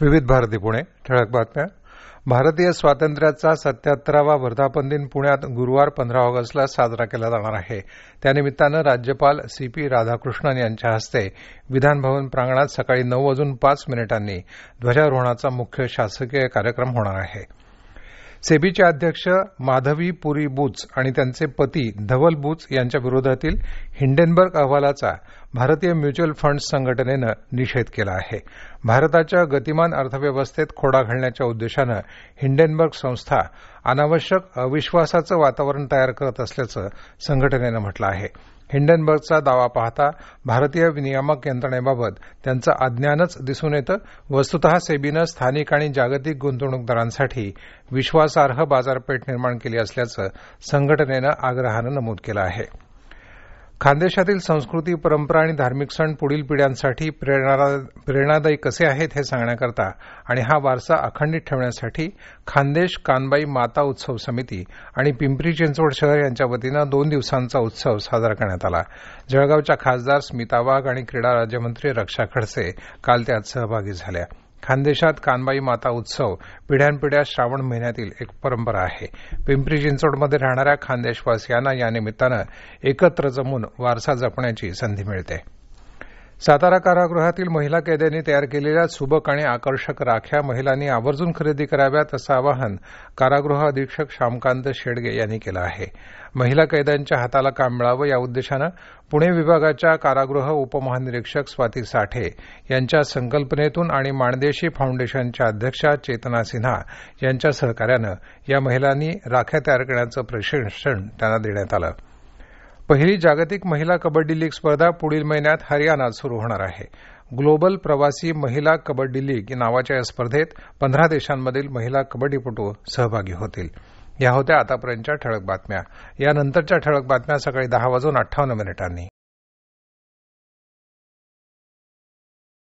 विविध भारती पुणे ठळक बातम्या. भारतीय स्वातंत्र्याचा 77वा वर्धापन दिन पुण्यात गुरुवार 15 ऑगस्टला साजरा केला जाणार आहे. त्यानिमित्तानं राज्यपाल सी पी राधाकृष्णन यांच्या हस्ते विधान भवन प्रांगणात सकाळी 9:05 ध्वजारोहणाचा मुख्य शासकीय कार्यक्रम होणार आहे. सेबीचे अध्यक्ष माधवी पुरी बुच आणि त्यांचे पती धवल बुच यांच्या विरोधातील हिंडेनबर्ग अहवालाचा भारतीय म्युच्युअल फंड्स संघटनेनं निषेध केला आहे. भारताच्या गतिमान अर्थव्यवस्थेत खोडा घालण्याच्या उद्देशानं हिंडेनबर्ग संस्था अनावश्यक अविश्वासाचं वातावरण तयार करत असल्याचं संघटनेनं म्हटलं आहे. हिंडेनबर्गचा दावा पाहता भारतीय विनियामक यंत्रणेबाबत त्यांचं अज्ञानच दिसून येतं. वस्तुतः सेबीनं स्थानिक आणि जागतिक गुंतवणूकदारांसाठी विश्वासार्ह बाजारपेठ निर्माण केली असल्याचं संघटनेनं आग्रहानं नमूद केलं आहे. खानदेशातील संस्कृती, परंपरा आणि धार्मिक सण पुढील पिढ्यांसाठी प्रेरणादायी कसे आहेत हे सांगण्याकरता आणि हा वारसा अखंडित ठेवण्यासाठी खानदेश कानबाई माता उत्सव समिती आणि पिंपरी चिंचवड शहर यांच्या वतीनं 2 दिवसांचा उत्सव साजरा करण्यात आला. जळगावच्या खासदार स्मिता वाघ आणि क्रीडा राज्यमंत्री रक्षा खडसे काल त्यात सहभागी झाल्या. खानदेशात कानबाई माता उत्सव पिढ्यानपिढ्या श्रावण महिन्यातील एक परंपरा आहे. पिंपरी चिंचवडमध्ये राहणाऱ्या खानदेशवासियांना या निमित्तानं एकत्र जमून वारसा जपण्याची संधी मिळते. सातारा कारागृहातील महिला कैद्यांनी तयार केलेल्या सुबक आणि आकर्षक राख्या महिलांनी आवर्जून खरेदी कराव्यात असं आवाहन कारागृह अधीक्षक श्यामकांत शेडगे यांनी केलं आहे. महिला कैद्यांच्या हाताला काम मिळावं या उद्देशानं पुणे विभागाच्या कारागृह उपमहानिरीक्षक स्वाती साठे यांच्या संकल्पनेतून आणि माणदेशी फाउंडेशनच्या अध्यक्षा चेतना सिन्हा यांच्या सहकार्यानं या महिलांनी राख्या तयार करण्याचं प्रशिक्षण त्यांना देण्यात आलं. पहिली जागतिक महिला कबड्डी लीग स्पर्धा पुढील महिन्यात हरियाणात सुरू होणार आहे. ग्लोबल प्रवासी महिला कबड्डी लीग नावाच्या या स्पर्धेत 15 देशांमधील महिला कबड्डीपटू सहभागी होतील. या होत्या आतापर्यंतच्या ठळक बातम्या. यानंतरच्या ठळक बातम्या सकाळी 10:58